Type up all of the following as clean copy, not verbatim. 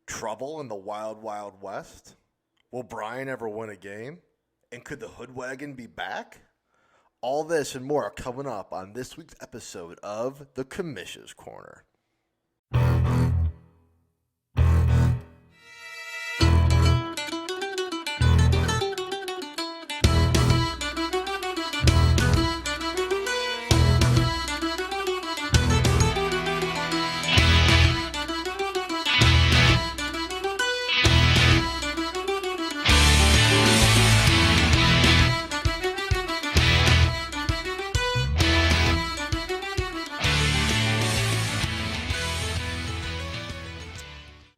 Trouble in the Wild Wild West? Will Brian ever win a game? And could the Hoodwagon be back? All this and more are coming up on this week's episode of the Commish's Corner.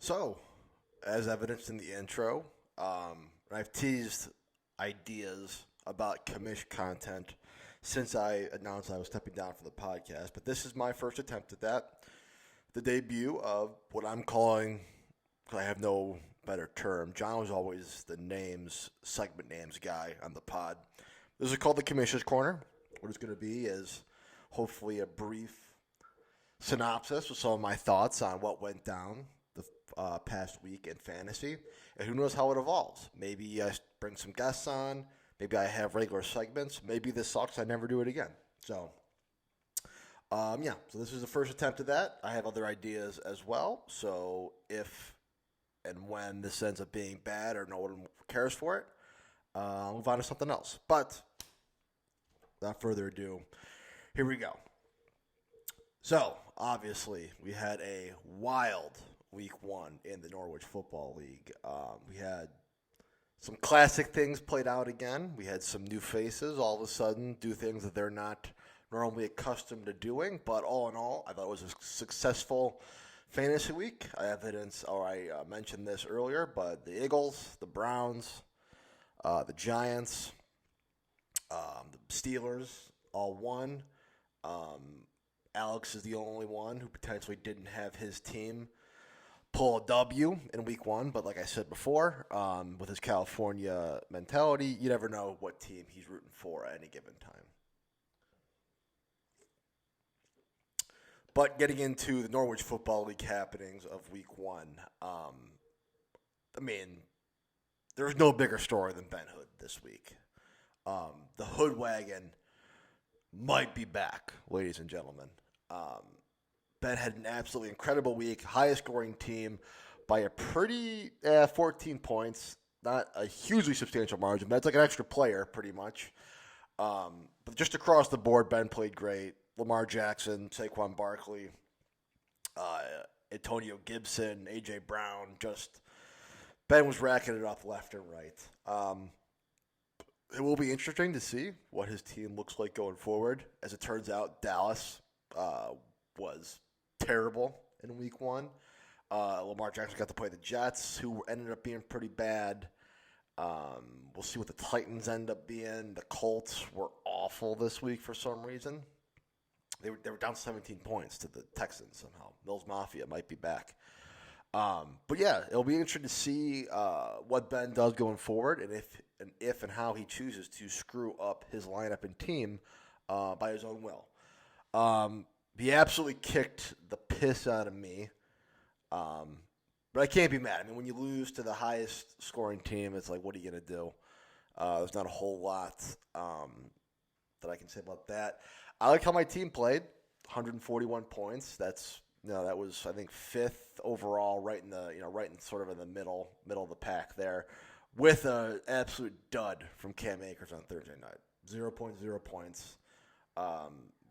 So, as evidenced in the intro, I've teased ideas about Commish content since I announced I was stepping down from the podcast, but this is my first attempt at that. The debut of what I'm calling, I have no better term, John was always the segment names guy on the pod. This is called the Commish's Corner. What it's going to be is hopefully a brief synopsis with some of my thoughts on what went down the past week in fantasy, and who knows how it evolves. Maybe I bring some guests on, maybe I have regular segments, maybe this sucks, I never do it again. So this is the first attempt at that. I have other ideas as well, so if and when this ends up being bad or no one cares for it, I'll move on to something else. But without further ado, here we go. So, obviously, we had a wild Week 1 in the Norwich Football League. We had some classic things played out again. We had some new faces all of a sudden do things that they're not normally accustomed to doing. But all in all, I thought it was a successful fantasy week. I mentioned this earlier, but the Eagles, the Browns, the Giants, the Steelers all won. Alex is the only one who potentially didn't have his team pull a W in Week 1, but like I said before, with his California mentality, you never know what team he's rooting for at any given time. But getting into the Norwich Football League happenings of Week 1, there's no bigger story than Ben Hood this week. The Hoodwagon might be back, ladies and gentlemen. Ben had an absolutely incredible week, highest scoring team by a pretty 14 points, not a hugely substantial margin, but it's like an extra player pretty much. But just across the board, Ben played great. Lamar Jackson, Saquon Barkley, Antonio Gibson, A.J. Brown, Ben was racking it up left and right. It will be interesting to see what his team looks like going forward. As it turns out, Dallas was terrible in Week 1. Lamar Jackson got to play the Jets, who ended up being pretty bad. We'll see what the Titans end up being. The Colts were awful this week for some reason. They were down 17 points to the Texans somehow. Mills Mafia might be back. But yeah, it'll be interesting to see what Ben does going forward, and if and how he chooses to screw up his lineup and team by his own will. He absolutely kicked the piss out of me. But I can't be mad. I mean, when you lose to the highest scoring team, it's like, what are you going to do? There's not a whole lot that I can say about that. I like how my team played. 141 points. That was, I think, 5th overall, right in sort of in the middle of the pack there, with an absolute dud from Cam Akers on Thursday night. 0.0 points.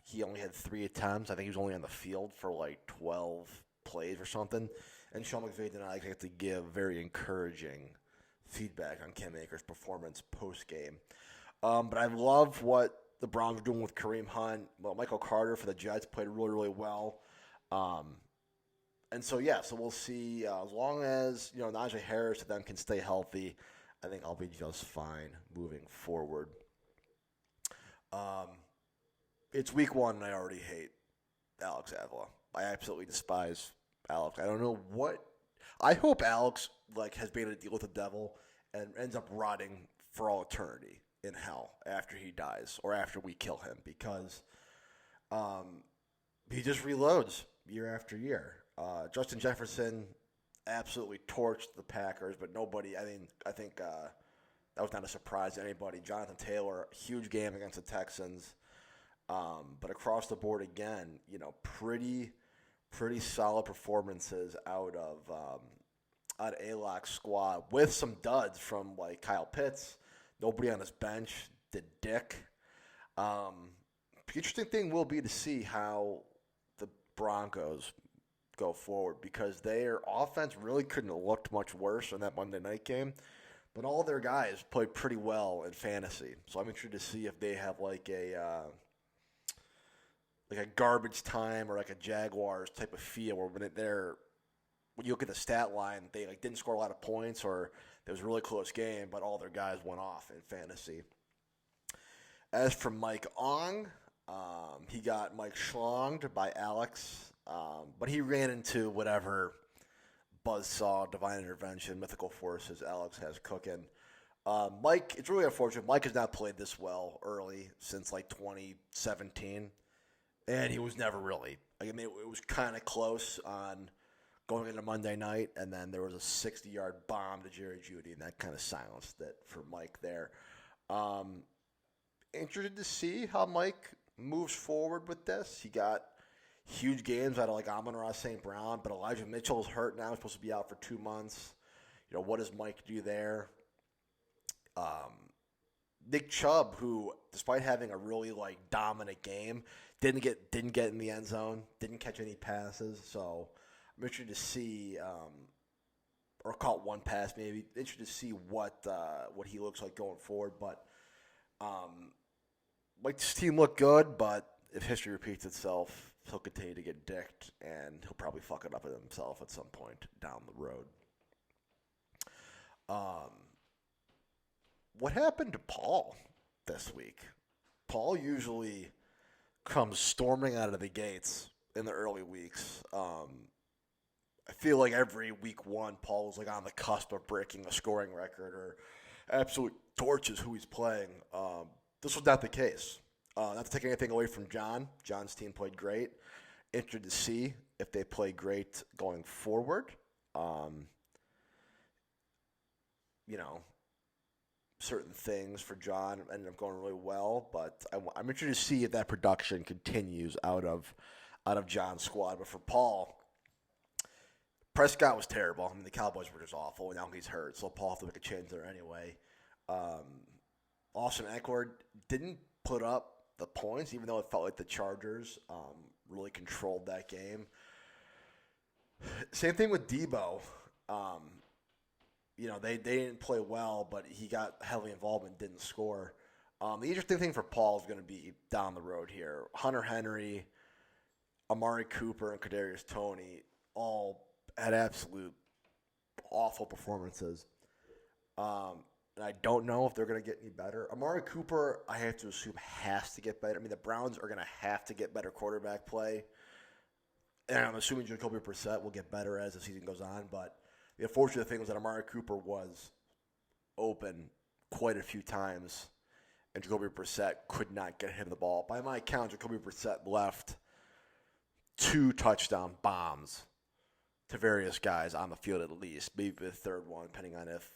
He only had 3 attempts. I think he was only on the field for like 12 plays or something. And Sean McVay and I get to give very encouraging feedback on Cam Akers' performance post-game. But I love what the Browns are doing with Kareem Hunt. Well, Michael Carter for the Jets played really, really well. So we'll see. As long as Najee Harris and them can stay healthy, I think I'll be just fine moving forward. It's Week 1, and I already hate Alex Avila. I absolutely despise Alex. I don't know what. I hope Alex has been able to deal with the devil and ends up rotting for all eternity in hell after he dies or after we kill him, because he just reloads year after year. Justin Jefferson absolutely torched the Packers, but nobody. I think that was not a surprise to anybody. Jonathan Taylor, huge game against the Texans, but across the board again, pretty solid performances out of A-Lock's squad with some duds from like Kyle Pitts. Nobody on his bench did dick. The interesting thing will be to see how the Broncos go forward because their offense really couldn't have looked much worse in that Monday night game. But all their guys played pretty well in fantasy. So I'm interested to see if they have like a garbage time or like a Jaguars type of feel where when you look at the stat line, they like didn't score a lot of points or it was a really close game, but all their guys went off in fantasy. As for Mike Ong, he got Mike schlonged by Alex, but he ran into whatever buzzsaw, divine intervention, mythical forces Alex has cooking. Mike, it's really unfortunate. Mike has not played this well early since like 2017, and he was never really. It was kind of close on going into Monday night, and then there was a 60-yard bomb to Jerry Jeudy, and that kind of silenced it for Mike there. Interested to see how Mike moves forward with this. He got huge games out of like Amon-Ra St. Brown, but Elijah Mitchell is hurt now. He's supposed to be out for 2 months. What does Mike do there? Nick Chubb, who despite having a really like dominant game, didn't get in the end zone, didn't catch any passes. So I'm interested to see, or caught one pass maybe. Interested to see what he looks like going forward. But Mike's team looked good, but if history repeats itself, he'll continue to get dicked, and he'll probably fuck it up with himself at some point down the road. What happened to Paul this week? Paul usually comes storming out of the gates in the early weeks. I feel like every week one, Paul was like on the cusp of breaking a scoring record or absolute torches who he's playing. This was not the case. Not to take anything away from John. John's team played great. Interested to see if they play great going forward. Certain things for John ended up going really well, but I'm interested to see if that production continues out of John's squad. But for Paul, Prescott was terrible. The Cowboys were just awful, and now he's hurt, so Paul has to make a change there anyway. Austin Eckler didn't put up the points, even though it felt like the Chargers really controlled that game. Same thing with Debo. They didn't play well, but he got heavily involved and didn't score. The interesting thing for Paul is going to be down the road here. Hunter Henry, Amari Cooper, and Kadarius Toney all had absolute awful performances. And I don't know if they're going to get any better. Amari Cooper, I have to assume, has to get better. The Browns are going to have to get better quarterback play. And I'm assuming Jacoby Brissett will get better as the season goes on, but the unfortunate thing was that Amari Cooper was open quite a few times, and Jacoby Brissett could not get him the ball. By my count, Jacoby Brissett left 2 touchdown bombs to various guys on the field at least, maybe the third one, depending on if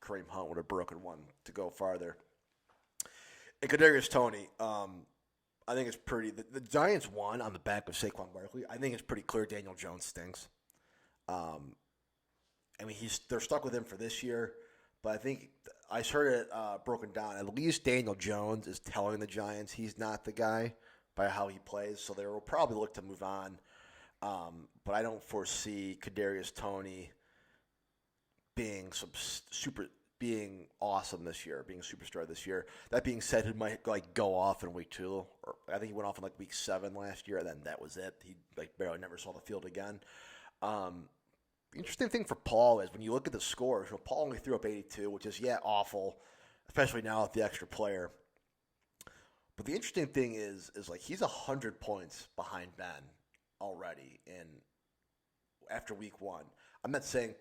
Kareem Hunt would have broken one to go farther. And Kadarius Toney, I think it's pretty. The Giants won on the back of Saquon Barkley. I think it's pretty clear Daniel Jones stinks. They're stuck with him for this year, but I think I heard it broken down. At least Daniel Jones is telling the Giants he's not the guy by how he plays, so they will probably look to move on. But I don't foresee Kadarius Toney being awesome this year, being a superstar this year. That being said, he might go off in week 2. Or I think he went off in week 7 last year, and then that was it. He barely never saw the field again. The interesting thing for Paul is when you look at the scores, Paul only threw up 82, which is awful, especially now with the extra player. But the interesting thing is he's 100 points behind Ben already after week 1. I'm not saying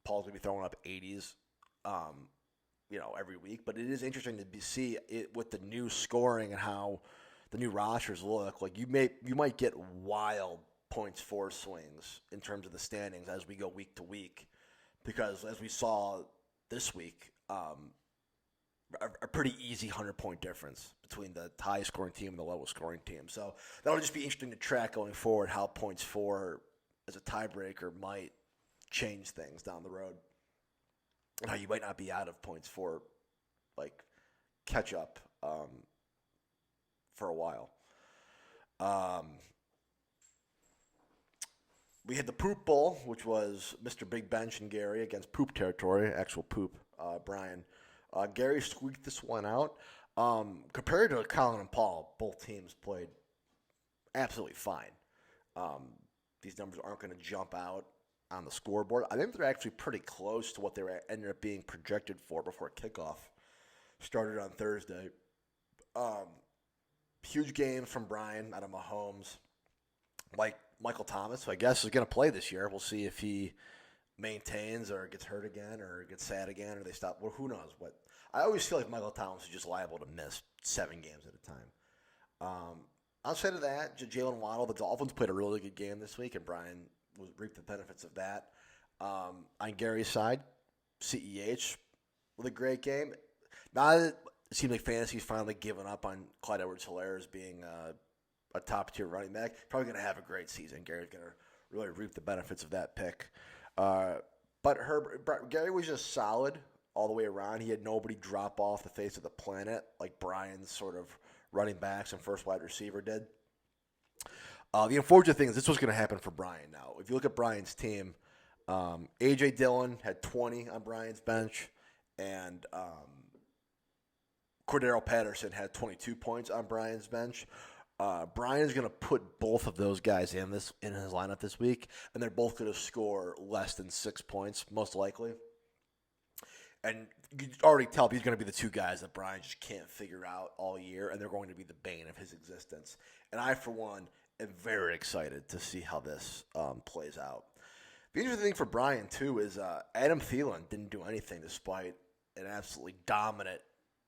Paul's gonna be throwing up 80s, every week, but it is interesting to see it with the new scoring and how the new rosters look. You might get wild points for swings in terms of the standings as we go week to week, because as we saw this week, a pretty easy 100-point difference between the highest scoring team and the lowest scoring team. So that'll just be interesting to track going forward how points for as a tiebreaker might change things down the road, and how you might not be out of points for like catch up for a while. We had the Poop Bowl, which was Mr. Big Bench and Gary against Poop territory, actual Poop, Brian. Gary squeaked this one out. Compared to Colin and Paul, both teams played absolutely fine. These numbers aren't going to jump out on the scoreboard. I think they're actually pretty close to what they ended up being projected for before kickoff started on Thursday. Huge games from Brian out of Mahomes. Like Michael Thomas, who I guess is going to play this year. We'll see if he maintains or gets hurt again or gets sad again or they stop. Well, who knows? But I always feel like Michael Thomas is just liable to miss 7 games at a time. Outside of that, Jalen Waddle, the Dolphins played a really good game this week, and Brian reaped the benefits of that. On Gary's side, CEH with a great game. Now that it seems like fantasy's finally given up on Clyde Edwards-Helaire as being a top-tier running back. Probably going to have a great season. Gary's going to really reap the benefits of that pick. But Gary was just solid all the way around. He had nobody drop off the face of the planet like Brian's sort of running backs and first wide receiver did. The unfortunate thing is this was going to happen for Brian now. If you look at Brian's team, A.J. Dillon had 20 on Brian's bench, and Cordero Patterson had 22 points on Brian's bench. Brian's going to put both of those guys in his lineup this week, and they're both going to score less than 6 points, most likely. And you can already tell these are going to be the two guys that Brian just can't figure out all year, and they're going to be the bane of his existence. And I, for one, am very excited to see how this plays out. The interesting thing for Brian, too, is Adam Thielen didn't do anything despite an absolutely dominant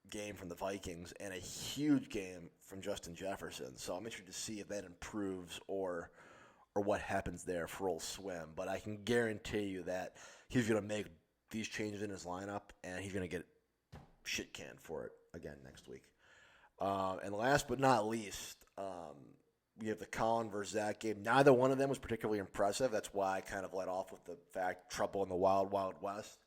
game from the Vikings and a huge game from Justin Jefferson. So I'm interested to see if that improves or what happens there for old Swim. But I can guarantee you that he's going to make these changes in his lineup, and he's going to get shit canned for it again next week. And last but not least, we have the Colin versus Zach game. Neither one of them was particularly impressive. That's why I kind of let off with the fact trouble in the wild, wild west.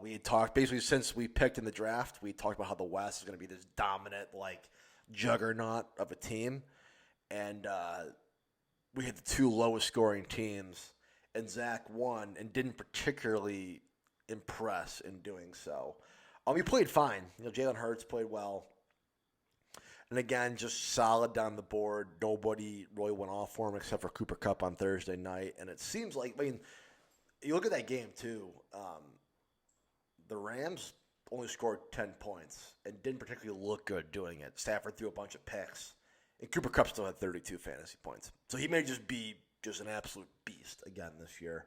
We had talked, basically since we picked in the draft, we talked about how the West is going to be this dominant, like, juggernaut of a team. And we had the 2 lowest scoring teams, and Zach won and didn't particularly impress in doing so. He played fine. Jalen Hurts played well. And again, just solid down the board. Nobody really went off for him except for Cooper Kupp on Thursday night. And it seems like, you look at that game too, the Rams only scored 10 points and didn't particularly look good doing it. Stafford threw a bunch of picks, and Cooper Kupp still had 32 fantasy points. So he may just be just an absolute beast again this year.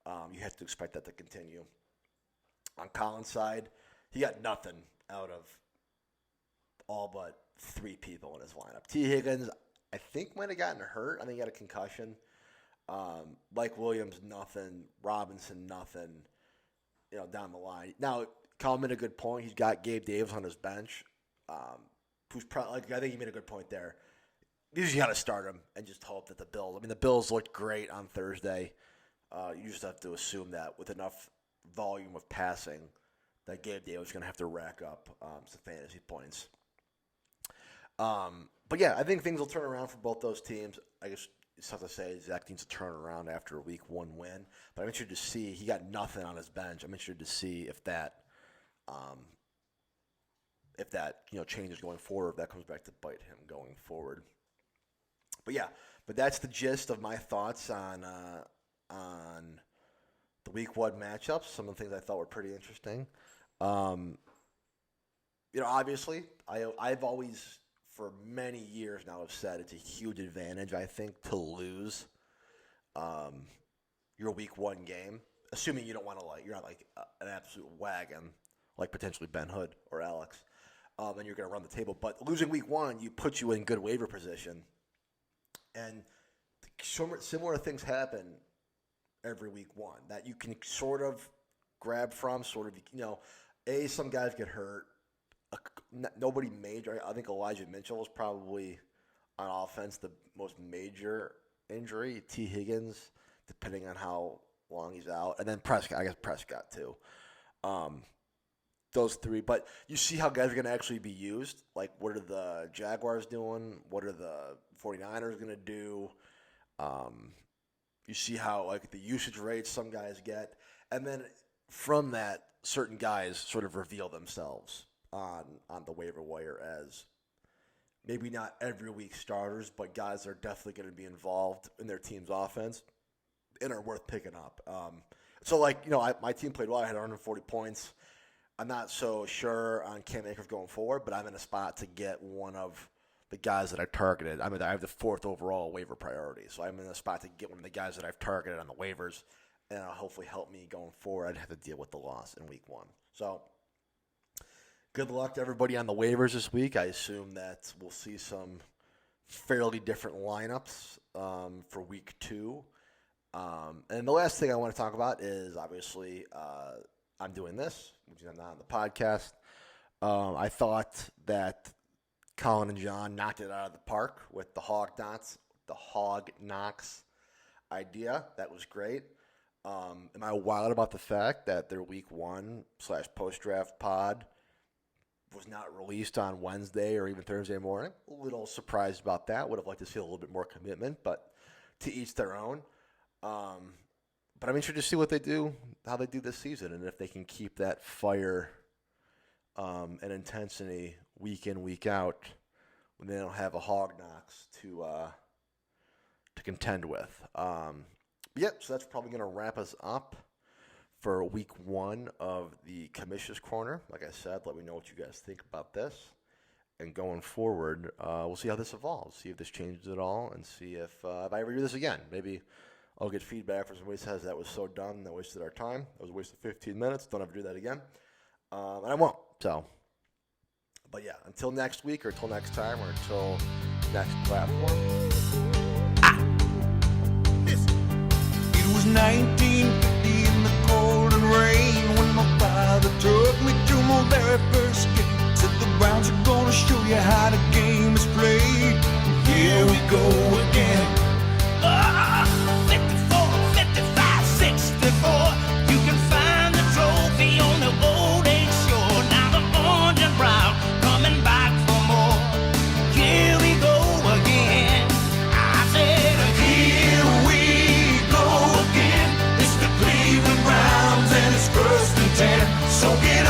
You have to expect that to continue. On Colin's side, he got nothing out of all but 3 people in his lineup. T. Higgins, I think, might have gotten hurt. I think he got a concussion. Mike Williams, nothing. Robinson, nothing. Down the line. Now, Colin made a good point. He's got Gabe Davis on his bench. Who's probably, I think he made a good point there. You just got to start him and just hope that the Bills looked great on Thursday. You just have to assume that with enough volume of passing that Gabe Davis is going to have to rack up some fantasy points. But yeah, I think things will turn around for both those teams. I guess it's tough to say Zach needs to turn around after a week 1 win, but I'm interested to see. He got nothing on his bench. I'm interested to see if that changes going forward, if that comes back to bite him going forward. But that's the gist of my thoughts on the week 1 matchups. Some of the things I thought were pretty interesting. Obviously, I've always, for many years now, have said it's a huge advantage, I think, to lose your week 1 game, assuming you don't want to, you're not an absolute wagon, like potentially Ben Hood or Alex, and you're going to run the table. But losing week 1, puts you in good waiver position. And similar things happen every week one that you can sort of grab from. Some guys get hurt. Nobody major. I think Elijah Mitchell is probably on offense the most major injury. T. Higgins, depending on how long he's out, and then Prescott. I guess Prescott too. Those three, but you see how guys are going to actually be used. Like, what are the Jaguars doing? What are the 49ers going to do? You see how, like, the usage rates some guys get. And then from that, certain guys sort of reveal themselves on the waiver wire as maybe not every week starters, but guys that are definitely going to be involved in their team's offense and are worth picking up. My team played well. I had 140 points. I'm not so sure on Cam Akers going forward, but I'm in a spot to get one of the guys that I targeted. I have the 4th overall waiver priority, so I'm in a spot to get one of the guys that I've targeted on the waivers, and it'll hopefully help me going forward. I'd have to deal with the loss in week 1. So good luck to everybody on the waivers this week. I assume that we'll see some fairly different lineups for week 2. And the last thing I want to talk about is obviously I'm doing this, which is not on the podcast. I thought that Colin and John knocked it out of the park with the Hog Knocks idea. That was great. Am I wild about the fact that their week 1/post-draft pod was not released on Wednesday or even Thursday morning? A little surprised about that. Would have liked to see a little bit more commitment, but to each their own. But I'm interested to see what they do, how they do this season, and if they can keep that fire and intensity week in, week out when they don't have a Hog Knocks to contend with. So that's probably going to wrap us up for week 1 of the Commish's Corner. Like I said, let me know what you guys think about this. And going forward, we'll see how this evolves, see if this changes at all, and see if I ever do this again. Maybe I'll get feedback from somebody who says that was so dumb, that wasted our time. That was a waste of 15 minutes. Don't ever do that again. And I won't. But yeah, until next week or until next time or until next platform. It was 1950 in the cold and rain when my father took me to my very first game. Said the Browns are gonna show you how the game is played. Here we go again. 54, 55, 64. You can find the trophy on the old age shore. Now the orange and brown coming back for more. Here we go again. I said, here we go again. It's the Cleveland Browns and it's 1st and 10. So get